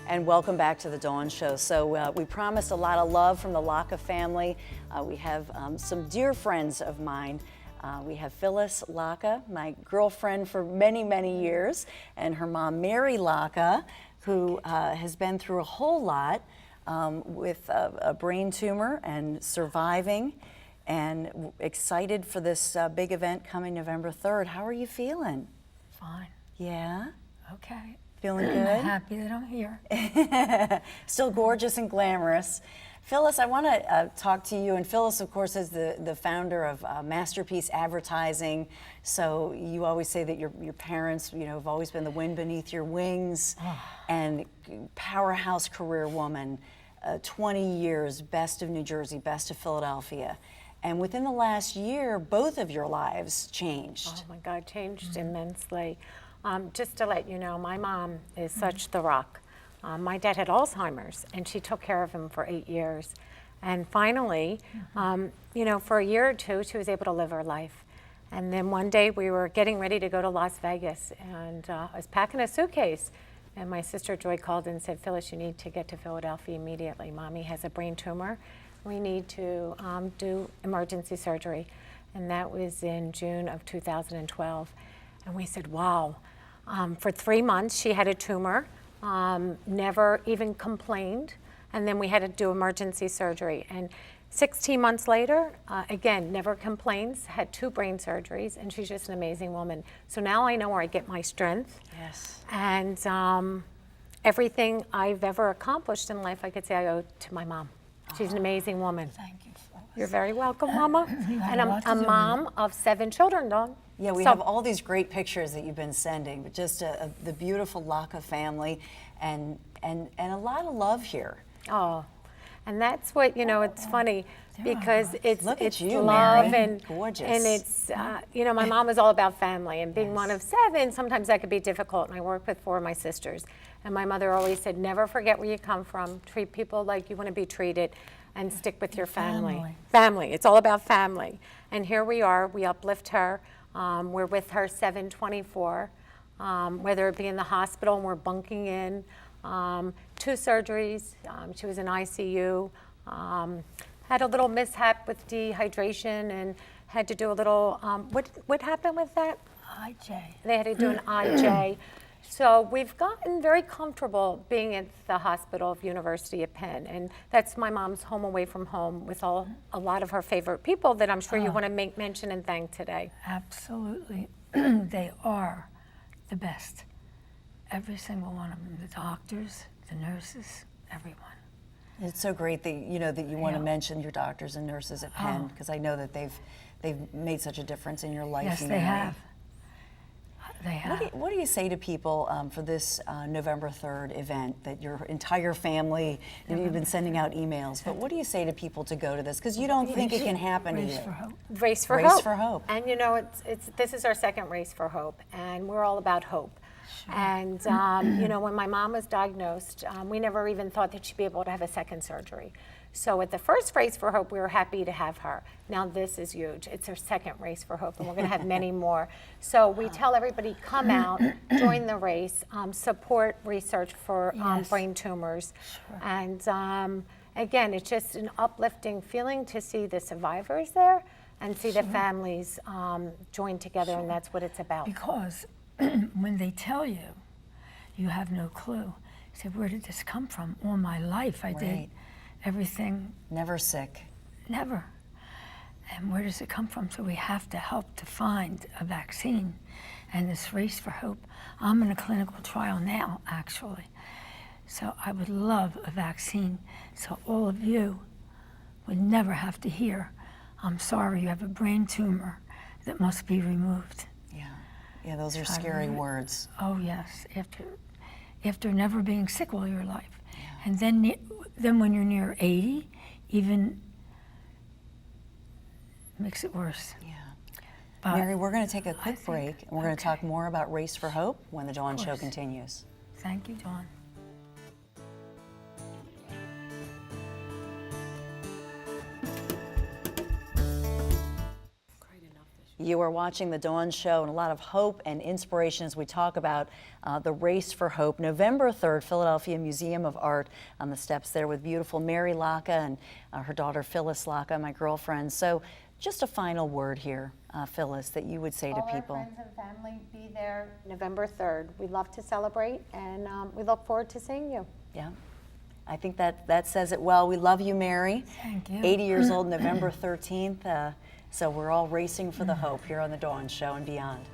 and welcome back to the Dawn Show. So we promised a lot of love from the Lacca family. We have some dear friends of mine. We have Phyllis Lacca, my girlfriend for many, many years, and her mom, Mary Lacca, who has been through a whole lot with a brain tumor and surviving, and excited for this big event coming November 3rd. How are you feeling? Fine. Yeah? Okay. Feeling good? I'm happy that I'm here. Still gorgeous and glamorous. Phyllis, I want to talk to you, and Phyllis, of course, is the founder of Masterpiece Advertising. So you always say that your parents, you know, have always been the wind beneath your wings, and powerhouse career woman, 20 years, best of New Jersey, best of Philadelphia. And within the last year, both of your lives changed. Oh my God, changed immensely. Just to let you know, my mom is such the rock. My dad had Alzheimer's, and she took care of him for 8 years. And finally, you know, for a year or two, she was able to live her life. And then one day we were getting ready to go to Las Vegas, and I was packing a suitcase. And my sister Joy called and said, Phyllis, you need to get to Philadelphia immediately. Mommy has a brain tumor. We need to do emergency surgery. And that was in June of 2012. And we said, wow. For 3 months, she had a tumor, never even complained. And then we had to do emergency surgery. And 16 months later, again, never complains, had 2 brain surgeries, and she's just an amazing woman. So now I know where I get my strength. Yes. And everything I've ever accomplished in life, I could say I owe to my mom. She's an amazing woman. Thank you, Phyllis. You're very welcome, Mama. And I'm lot to a do with mom of 7 children, Dawn. Yeah, we have all these great pictures that you've been sending, but just the beautiful Lacca family, and a lot of love here. Oh, and that's what, you know, it's funny because it's Look at you, love Mary. and Gorgeous. And it's, you know, my mom was all about family, and being one of 7, sometimes that could be difficult. And I worked with 4 of my sisters, and my mother always said, never forget where you come from, treat people like you want to be treated, and stick with your family. Family, it's all about family. And here we are, we uplift her. We're with her 7/24, whether it be in the hospital and we're bunking in. 2 surgeries, she was in ICU, had a little mishap with dehydration and had to do a little, what happened with that? IJ. They had to do an IJ. So we've gotten very comfortable being at the hospital of University of Penn, and that's my mom's home away from home with a lot of her favorite people that I'm sure you want to make mention and thank today. Absolutely. They are the best. Every single one of them, the doctors, the nurses, everyone. It's so great that you want to mention your doctors and nurses at Penn, because I know that they've made such a difference in your life. Yes, Mary. they have. They have. What do you say to people for this November 3rd event that your entire family, you've been sending out emails, but what do you say to people to go to this? Because you don't think it can happen to you. Race for hope. Race for Race hope. for hope. And you know, this is our second Race for Hope, and we're all about hope. Sure. And you know, when my mom was diagnosed, we never even thought that she'd be able to have a second surgery. So at the first Race for Hope, we were happy to have her. Now this is huge. It's her second Race for Hope, and we're going to have many more. So we tell everybody, come out, join the race, support research for brain tumors. Sure. And again, it's just an uplifting feeling to see the survivors there and see the families join together, and that's what it's about. Because when they tell you, you have no clue. You say, where did this come from? All my life I did everything. Never sick. Never. And where does it come from? So we have to help to find a vaccine. And this Race for Hope, I'm in a clinical trial now, actually. So I would love a vaccine so all of you would never have to hear, I'm sorry, you have a brain tumor that must be removed. Yeah, those are scary words. Oh yes, after never being sick all your life. And then when you're near 80, even makes it worse. Yeah. But Mary, we're going to take a quick break, and we're going to talk more about Race for Hope when the Dawn Show continues. Thank you, Dawn. You are watching The Dawn Show, and a lot of hope and inspiration as we talk about the Race for Hope. November 3rd, Philadelphia Museum of Art, on the steps there with beautiful Mary Lacca and her daughter Phyllis Lacca, my girlfriend. So just a final word here, Phyllis, that you would say to people. All our friends and family, be there November 3rd. We love to celebrate, and we look forward to seeing you. Yeah. I think that says it well. We love you, Mary. Thank you. 80 years old, November 13th. So we're all racing for the hope here on The Dawn Show and beyond.